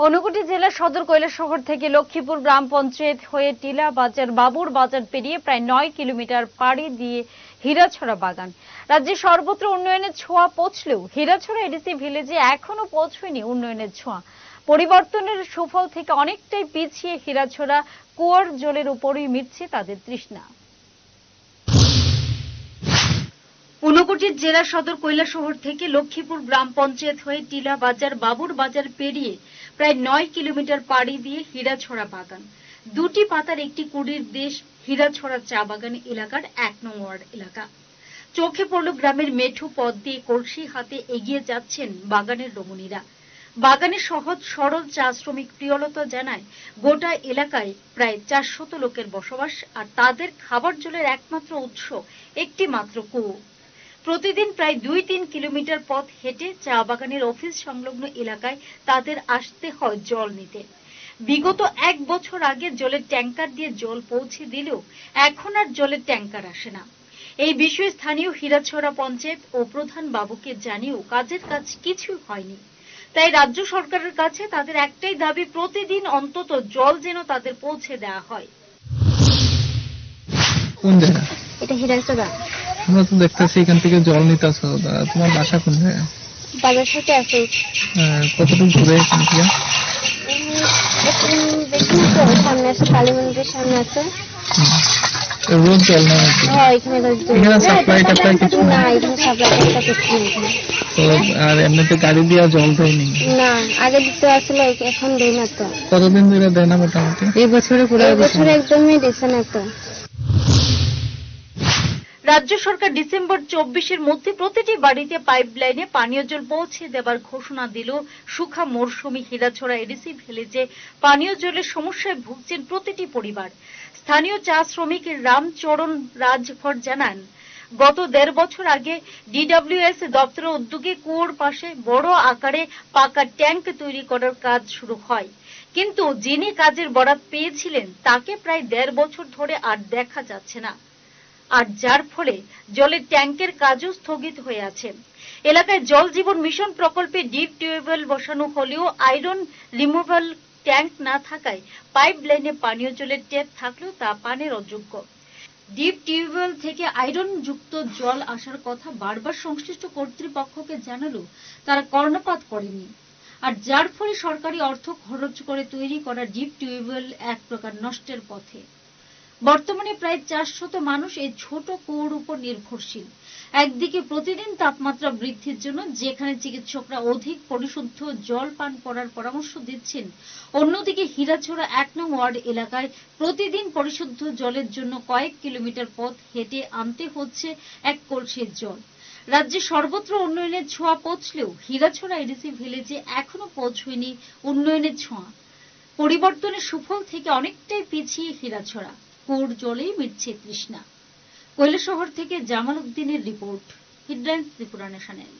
ঊনকোটি জেলার সদর কৈলাসহর থেকে লক্ষ্মীপুর গ্রাম পঞ্চায়েত হয়ে টিলা বাজার বাবুর বাজার পেরিয়ে প্রায় 9 কিলোমিটার পাড়ি দিয়ে হীরাছড়া বাগান। রাজ্যে সর্বত্র উন্নয়নের ছোঁয়া পৌঁছলেও হীরাছড়া এডিসি ভিলেজে এখনো পৌঁছয়নি উন্নয়নের ছোঁয়া। পরিবর্তনের সুফল থেকে অনেকটাই পিছিয়ে হীরাছড়া কুয়োর জলের উপরই মিটছে তাদের তৃষ্ণা। ঊনকোটি জেলার সদর কৈলাসহর থেকে লক্ষ্মীপুর গ্রাম পঞ্চায়েত হয়ে টিলা বাজার বাবুর বাজার পেরিয়ে প্রায় 9 কিলোমিটার পাড়ি দিয়ে হীরাছড়া বাগান। দুটি পাতার একটি কুড়ির দেশ হীরাছড়া চা বাগান এলাকার 1 নং ওয়ার্ড এলাকা। চোখে পড়ল গ্রামের মেঠো পথ দিয়ে কলসি হাতে এগিয়ে যাচ্ছেন বাগানের রমণীরা। বাগানের সহজ সরল চা শ্রমিক প্রিয়লতা জানায়, গোটা এলাকায় প্রায় 400 লোকের বসবাস, আর তাদের খাবার জলের একমাত্র উৎস একটি মাত্র কুয়ো। প্রতিদিন প্রায় 2-3 কিলোমিটার পথ হেঁটে চা বাগানের অফিস সংলগ্ন এলাকায় তাদের আসতে হয় জল নিতে। বিগত 1 বছর আগে জলের ট্যাঙ্কার দিয়ে জল পৌঁছে দিলেও এখন আর জলের ট্যাঙ্কার আসে না। এই বিষয়ে স্থানীয় হীরাছড়া পঞ্চায়েত ও প্রধান বাবুকে জানিয়েও কাজের কাজ কিছু হয়নি। তাই রাজ্য সরকারের কাছে তাদের একটাই দাবি, প্রতিদিন অন্তত জল যেন তাদের পৌঁছে দেওয়া হয়। এটা হীরাছড়া। আমরা তো দেখতেছি এখান থেকে জল নিতেছো, তোমার বাসা কোন জায়গায়? বাজার সাথে আছে। কতটুকু ঘুরে এখান থেকে? সামনে আছে, কালী মন্দিরের সামনে আছে। রোজ জল না নাকি? হ্যাঁ, এখানে রোজ জল। এখানে সাপ্লাই টাপ্লাই কিছু না, এখানে সাপ্লাই টাপ্লাই কিছু নেই। তো আর এমনিতে গাড়ি দিয়ে জল দেয়নি? না, আগে দিতে আসলে, এখন দেয় না তো। কতদিন ধরে দেয় না মোটামুটি? এই বছরে একদমই দিচ্ছে না তো। রাজ্য সরকার ডিসেম্বর 24-এর মধ্যে প্রতিটি বাড়িতে পাইপলাইনে পানীয় জল পৌঁছে দেবার ঘোষণা দিল। সুখা মরশুমি হীরাছড়া এডিসি ভিলেজে পানীয় জলের সমস্যায় ভুগছেন প্রতিটি পরিবার। স্থানীয় চা শ্রমিক রামচরণ রাজভর জানান, গত 1.5 বছর আগে DWS দপ্তরের উদ্যোগে কুয়োর পাশে বড় আকারে পাকা ট্যাঙ্ক তৈরি করার কাজ শুরু হয়, কিন্তু যিনি কাজের বরাত পেয়েছিলেন তাকে প্রায় 1.5 বছর ধরে আর দেখা যাচ্ছে না, আর যার ফলে জলের ট্যাঙ্কের কাজও স্থগিত হয়ে আছে। এলাকায় জল জীবন মিশন প্রকল্পে ডিপ টিউবওয়েল বসানো হলেও আয়রন রিমুভাল ট্যাঙ্ক না থাকায় পাইপ লাইনে পানীয় জলের ট্যাপ থাকলেও তা পানের অযোগ্য। ডিপ টিউবওয়েল থেকে আয়রন যুক্ত জল আসার কথা বারবার সংশ্লিষ্ট কর্তৃপক্ষকে জানালেও তারা কর্ণপাত করেনি, আর যার ফলে সরকারি অর্থ খরচ করে তৈরি করা ডিপ টিউবওয়েল এক প্রকার নষ্টের পথে। বর্তমানে প্রায় 400 মানুষ এই ছোট কুয়োর উপর নির্ভরশীল। একদিকে প্রতিদিন তাপমাত্রা বৃদ্ধির জন্য যেখানে চিকিৎসকরা অধিক পরিশুদ্ধ জল পান করার পরামর্শ দিচ্ছেন, অন্যদিকে হীরাছড়া 1 নং ওয়ার্ড এলাকায় প্রতিদিন পরিশুদ্ধ জলের জন্য কয়েক কিলোমিটার পথ হেঁটে আনতে হচ্ছে এক কলসির জল। রাজ্যে সর্বত্র উন্নয়নের ছোঁয়া পৌঁছলেও হীরাছড়া এডিসি ভিলেজে এখনো পৌঁছয়নি উন্নয়নের ছোঁয়া। পরিবর্তনের সুফল থেকে অনেকটাই পিছিয়ে হীরাছড়া, কুয়োর জলেই মিটছে তৃষ্ণা। কৈলাসহর থেকে জামাল উদ্দিনের রিপোর্ট, হেডলাইন্স ত্রিপুরা ন্যাশনাল।